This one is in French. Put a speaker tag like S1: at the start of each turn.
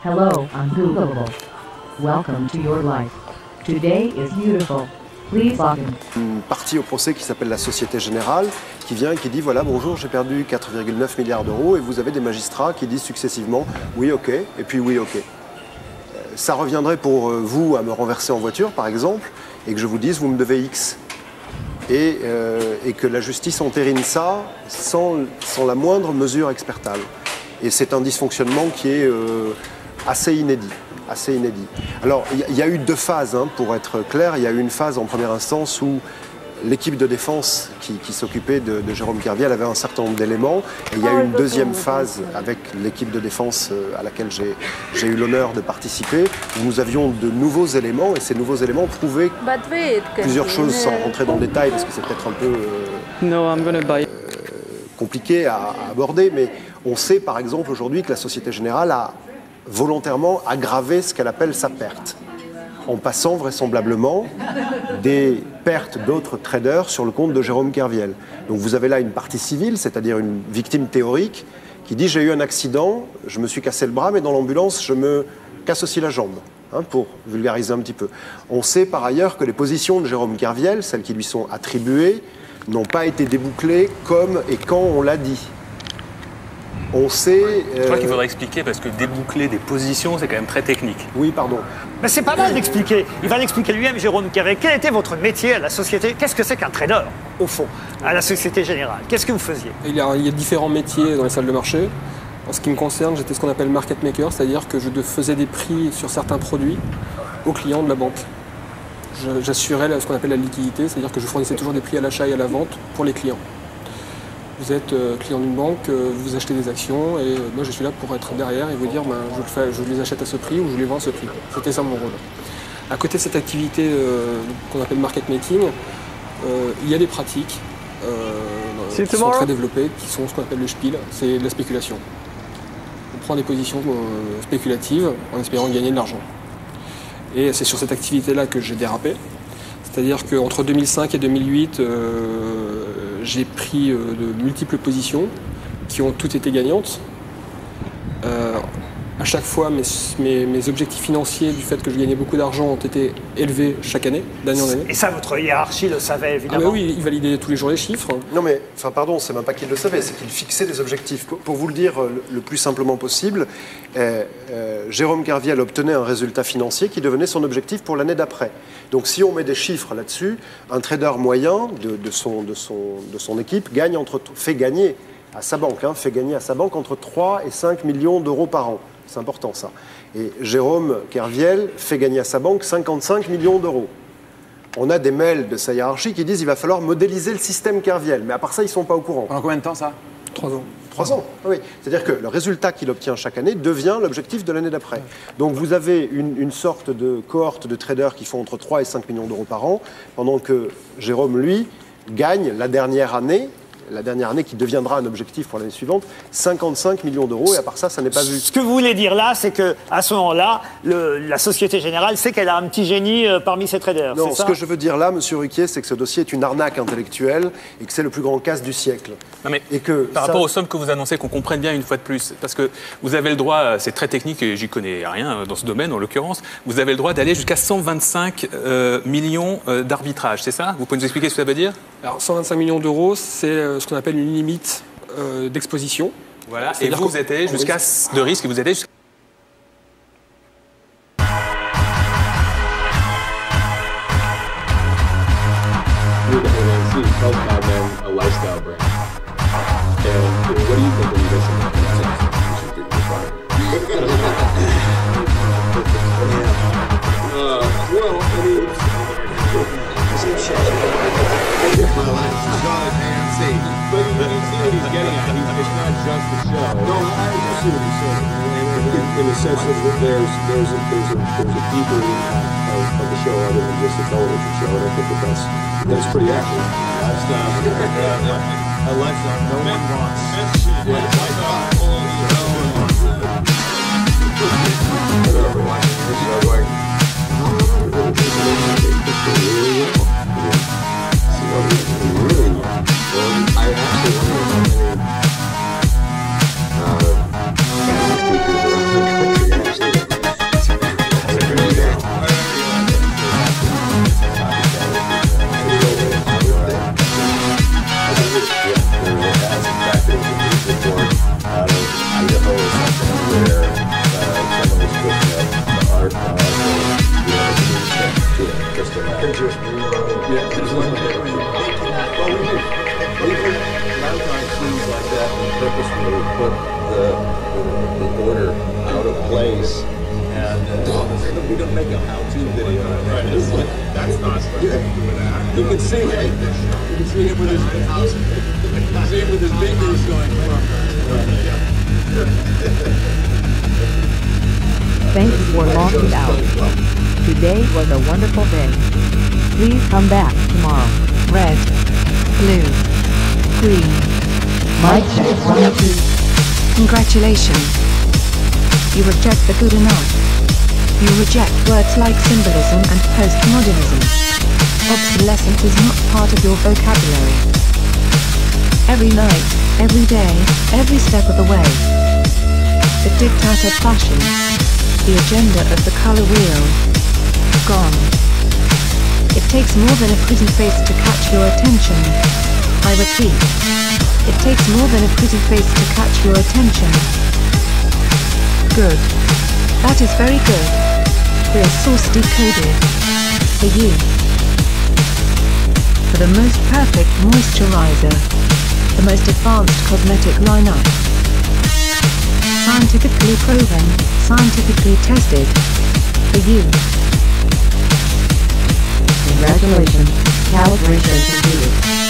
S1: Hello, Ungoogleable. Welcome to your life. Today is beautiful. Please log in.
S2: Une partie au procès qui s'appelle la Société Générale, qui vient et qui dit voilà, bonjour, j'ai perdu 4,9 milliards d'euros, et vous avez des magistrats qui disent successivement oui, ok, et puis oui, ok. Ça reviendrait pour vous à me renverser en voiture, par exemple, et que je vous dise vous me devez X. Et que la justice entérine ça sans la moindre mesure expertale. Et c'est un dysfonctionnement qui est assez inédit. Alors, il y a eu deux phases, hein, pour être clair. Il y a eu une phase en première instance où l'équipe de défense qui s'occupait de Jérôme Kerviel avait un certain nombre d'éléments. Et il y a eu une deuxième phase avec l'équipe de défense à laquelle j'ai eu l'honneur de participer, où nous avions de nouveaux éléments, et ces nouveaux éléments prouvaient plusieurs choses sans rentrer dans le détail, parce que c'est peut-être un peu compliqué à aborder, mais on sait par exemple aujourd'hui que la Société Générale a volontairement aggravé ce qu'elle appelle sa perte, en passant vraisemblablement des pertes d'autres traders sur le compte de Jérôme Kerviel. Donc vous avez là une partie civile, c'est-à-dire une victime théorique, qui dit j'ai eu un accident, je me suis cassé le bras, mais dans l'ambulance je me casse aussi la jambe, hein, pour vulgariser un petit peu. On sait par ailleurs que les positions de Jérôme Kerviel, celles qui lui sont attribuées, n'ont pas été débouclées comme et quand on l'a dit. On sait...
S3: Je crois qu'il faudrait expliquer, parce que déboucler des positions, c'est quand même très technique.
S2: Oui, pardon.
S4: Mais c'est pas mal d'expliquer. Il va l'expliquer lui-même, Jérôme Kerviel. Quel était votre métier à la société? Qu'est-ce que c'est qu'un trader, au fond, à la Société Générale? Qu'est-ce que vous faisiez?
S5: Il y a différents métiers dans les salles de marché. En ce qui me concerne, j'étais ce qu'on appelle market maker, c'est-à-dire que je faisais des prix sur certains produits aux clients de la banque. J'assurais ce qu'on appelle la liquidité, c'est-à-dire que je fournissais toujours des prix à l'achat et à la vente pour les clients. Vous êtes client d'une banque, vous achetez des actions, et moi je suis là pour être derrière et vous dire je les achète à ce prix ou je les vends à ce prix. C'était ça mon rôle. À côté de cette activité qu'on appelle market making, il y a des pratiques qui sont très développées, qui sont ce qu'on appelle le spiel, c'est de la spéculation. On prend des positions spéculatives en espérant gagner de l'argent. Et c'est sur cette activité-là que j'ai dérapé. C'est-à-dire qu'entre 2005 et 2008, j'ai pris de multiples positions qui ont toutes été gagnantes. À chaque fois, mes objectifs financiers, du fait que je gagnais beaucoup d'argent, ont été élevés chaque année, d'année en année.
S4: Et ça, votre hiérarchie le savait, évidemment.
S5: Ah bah oui, il validait tous les jours les chiffres.
S2: Non mais, enfin pardon, c'est même pas qu'il le savait, c'est qu'il fixait des objectifs. Pour vous le dire le plus simplement possible, Jérôme Kerviel obtenait un résultat financier qui devenait son objectif pour l'année d'après. Donc si on met des chiffres là-dessus, un trader moyen de son équipe fait gagner à sa banque entre 3 et 5 millions d'euros par an. C'est important ça. Et Jérôme Kerviel fait gagner à sa banque 55 millions d'euros. On a des mails de sa hiérarchie qui disent qu'il va falloir modéliser le système Kerviel. Mais à part ça, ils ne sont pas au courant.
S3: Pendant combien de temps ça?
S5: 3 ans.
S2: 3 ans, oui. C'est-à-dire que le résultat qu'il obtient chaque année devient l'objectif de l'année d'après. Donc vous avez une sorte de cohorte de traders qui font entre 3 et 5 millions d'euros par an, pendant que Jérôme, lui, gagne la dernière année qui deviendra un objectif pour l'année suivante, 55 millions d'euros, et à part ça, ça n'est pas vu.
S4: Ce que vous voulez dire là, c'est qu'à ce moment-là, la Société Générale sait qu'elle a un petit génie parmi ses traders.
S2: Non, ce que je veux dire là, monsieur Ruquier, c'est que ce dossier est une arnaque intellectuelle et que c'est le plus grand casse du siècle.
S3: Non mais,
S2: et que
S3: par rapport aux sommes que vous annoncez, qu'on comprenne bien une fois de plus, parce que vous avez le droit, c'est très technique et j'y connais rien dans ce domaine en l'occurrence, vous avez le droit d'aller jusqu'à 125 millions d'arbitrage, c'est ça? Vous pouvez nous expliquer ce que ça veut dire?
S5: Alors 125 millions d'euros, c'est ce qu'on appelle une limite d'exposition.
S3: Voilà, et vous êtes allé jusqu'à de risque, vous êtes allé jusqu'à...
S6: But you see what he's getting at. It's not just the show. No, I see what he's saying. In the sense that there's a deeper impact of the show other than just a television show. And I think that's pretty accurate. Lifestyle. A lifestyle no one wants. I actually just rerunning. Yeah, there's one day when you're making that. Well, we do. A lot of times things like that, we purposefully put the order out of place. And we're going to make a how-to video. Right. That's not special. You can see it. You can see him with his fingers going.
S1: Thank you for logging out. Today was a wonderful day. Please come back tomorrow. Red, blue, green. Mic check 1 2.
S7: Congratulations. You reject the good enough. You reject words like symbolism and postmodernism. Obsolescence is not part of your vocabulary. Every night, every day, every step of the way. The diktat of fashion. The agenda of the color wheel. Gone. It takes more than a pretty face to catch your attention. I repeat. It takes more than a pretty face to catch your attention. Good. That is very good. Real source decoded. For you. For the most perfect moisturizer. The most advanced cosmetic lineup. Scientifically proven, scientifically tested. For you.
S1: Congratulations. Calibration completed.